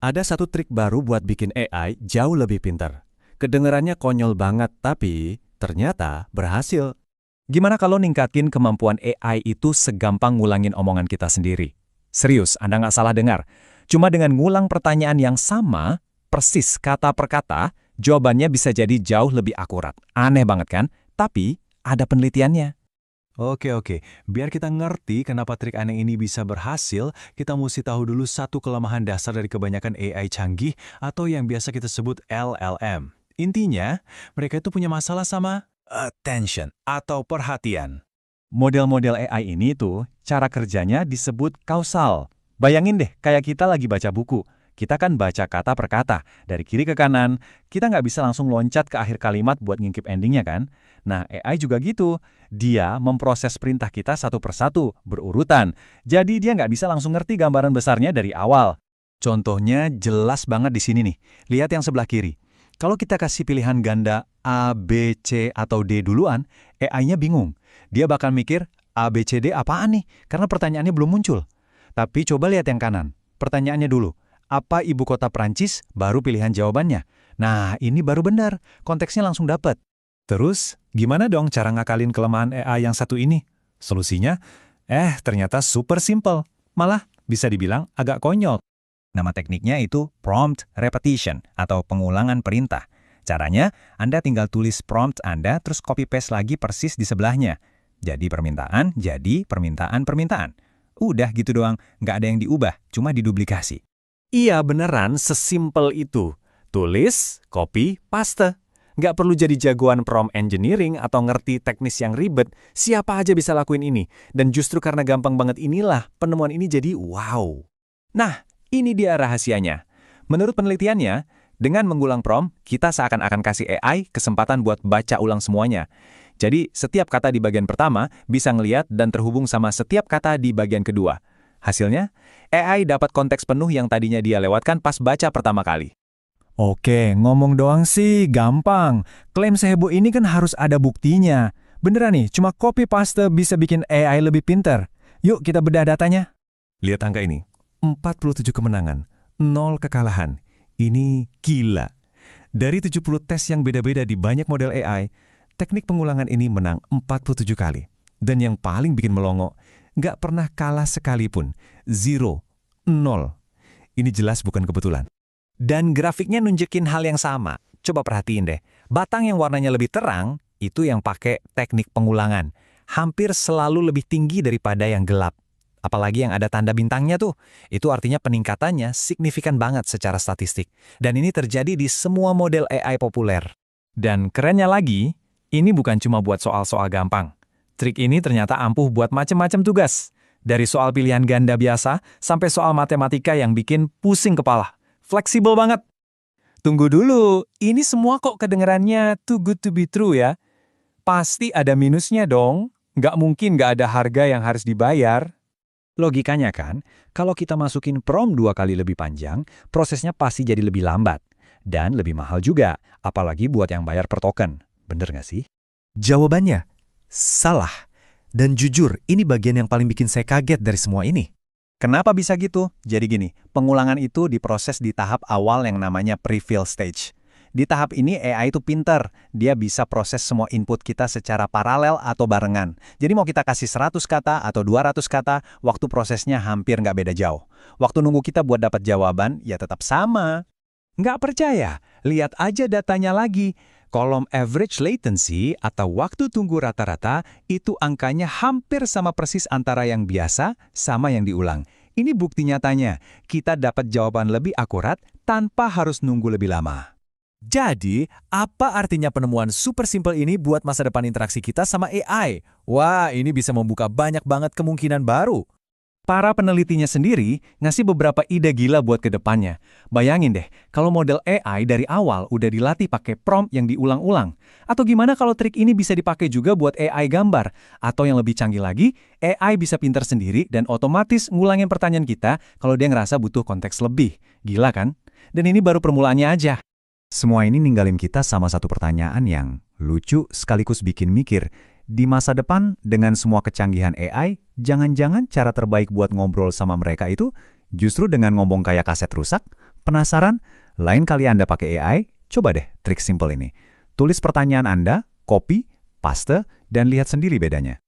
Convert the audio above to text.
Ada satu trik baru buat bikin AI jauh lebih pintar. Kedengarannya konyol banget, tapi ternyata berhasil. Gimana kalau ningkatin kemampuan AI itu segampang ngulangin omongan kita sendiri? Serius, Anda nggak salah dengar. Cuma dengan ngulang pertanyaan yang sama, persis kata per kata, jawabannya bisa jadi jauh lebih akurat. Aneh banget kan? Tapi ada penelitiannya. Oke. Biar kita ngerti kenapa trik aneh ini bisa berhasil, kita mesti tahu dulu satu kelemahan dasar dari kebanyakan AI canggih atau yang biasa kita sebut LLM. Intinya, mereka itu punya masalah sama attention atau perhatian. Model-model AI ini tuh, cara kerjanya disebut kausal. Bayangin deh, kayak kita lagi baca buku. Kita kan baca kata per kata, dari kiri ke kanan. Kita nggak bisa langsung loncat ke akhir kalimat buat ngintip endingnya kan? Nah, AI juga gitu. Dia memproses perintah kita satu persatu, berurutan. Jadi dia nggak bisa langsung ngerti gambaran besarnya dari awal. Contohnya jelas banget di sini nih. Lihat yang sebelah kiri. Kalau kita kasih pilihan ganda A, B, C, atau D duluan, AI-nya bingung. Dia bakal mikir, A, B, C, D apaan nih? Karena pertanyaannya belum muncul. Tapi coba lihat yang kanan. Pertanyaannya dulu. Apa ibu kota Prancis? Baru pilihan jawabannya. Nah, ini baru benar. Konteksnya langsung dapat. Terus, gimana dong cara ngakalin kelemahan AI yang satu ini? Solusinya? Ternyata super simple. Malah, bisa dibilang agak konyol. Nama tekniknya itu prompt repetition atau pengulangan perintah. Caranya, Anda tinggal tulis prompt Anda terus copy-paste lagi persis di sebelahnya. Jadi permintaan, jadi permintaan. Udah gitu doang, nggak ada yang diubah, cuma diduplikasi. Iya beneran sesimpel itu. Tulis, copy, paste. Nggak perlu jadi jagoan prompt engineering atau ngerti teknis yang ribet. Siapa aja bisa lakuin ini. Dan justru karena gampang banget inilah penemuan ini jadi wow. Nah, ini dia rahasianya. Menurut penelitiannya, dengan mengulang prompt, kita seakan-akan kasih AI kesempatan buat baca ulang semuanya. Jadi, setiap kata di bagian pertama bisa ngeliat dan terhubung sama setiap kata di bagian kedua. Hasilnya, AI dapat konteks penuh yang tadinya dia lewatkan pas baca pertama kali. Oke, ngomong doang sih gampang. Klaim seheboh ini kan harus ada buktinya. Beneran nih, cuma copy-paste bisa bikin AI lebih pintar. Yuk kita bedah datanya. Lihat angka ini. 47 kemenangan, 0 kekalahan. Ini gila. Dari 70 tes yang beda-beda di banyak model AI, teknik pengulangan ini menang 47 kali. Dan yang paling bikin melongo, nggak pernah kalah sekalipun. 0. Ini jelas bukan kebetulan. Dan grafiknya nunjukin hal yang sama. Coba perhatiin deh. Batang yang warnanya lebih terang, itu yang pakai teknik pengulangan. Hampir selalu lebih tinggi daripada yang gelap. Apalagi yang ada tanda bintangnya tuh. Itu artinya peningkatannya signifikan banget secara statistik. Dan ini terjadi di semua model AI populer. Dan kerennya lagi, ini bukan cuma buat soal-soal gampang. Trik ini ternyata ampuh buat macam-macam tugas. Dari soal pilihan ganda biasa, sampai soal matematika yang bikin pusing kepala. Fleksibel banget. Tunggu dulu, ini semua kok kedengerannya too good to be true ya. Pasti ada minusnya dong. Nggak mungkin nggak ada harga yang harus dibayar. Logikanya kan, kalau kita masukin prompt 2 kali lebih panjang, prosesnya pasti jadi lebih lambat. Dan lebih mahal juga, apalagi buat yang bayar per token. Bener nggak sih? Jawabannya, salah. Dan jujur, ini bagian yang paling bikin saya kaget dari semua ini. Kenapa bisa gitu? Jadi gini, pengulangan itu diproses di tahap awal yang namanya pre-fill stage. Di tahap ini AI itu pinter, dia bisa proses semua input kita secara paralel atau barengan. Jadi mau kita kasih 100 kata atau 200 kata, waktu prosesnya hampir nggak beda jauh. Waktu nunggu kita buat dapat jawaban, ya tetap sama. Nggak percaya? Lihat aja datanya lagi. Kolom average latency atau waktu tunggu rata-rata itu angkanya hampir sama persis antara yang biasa sama yang diulang. Ini bukti nyatanya, kita dapat jawaban lebih akurat tanpa harus nunggu lebih lama. Jadi, apa artinya penemuan super simple ini buat masa depan interaksi kita sama AI? Wah, ini bisa membuka banyak banget kemungkinan baru. Para penelitinya sendiri ngasih beberapa ide gila buat ke depannya. Bayangin deh, kalau model AI dari awal udah dilatih pakai prompt yang diulang-ulang. Atau gimana kalau trik ini bisa dipakai juga buat AI gambar? Atau yang lebih canggih lagi, AI bisa pintar sendiri dan otomatis ngulangin pertanyaan kita kalau dia ngerasa butuh konteks lebih. Gila kan? Dan ini baru permulaannya aja. Semua ini ninggalin kita sama satu pertanyaan yang lucu sekaligus bikin mikir. Di masa depan, dengan semua kecanggihan AI, jangan-jangan cara terbaik buat ngobrol sama mereka itu justru dengan ngomong kayak kaset rusak? Penasaran? Lain kali Anda pakai AI, coba deh trik simple ini. Tulis pertanyaan Anda, copy, paste, dan lihat sendiri bedanya.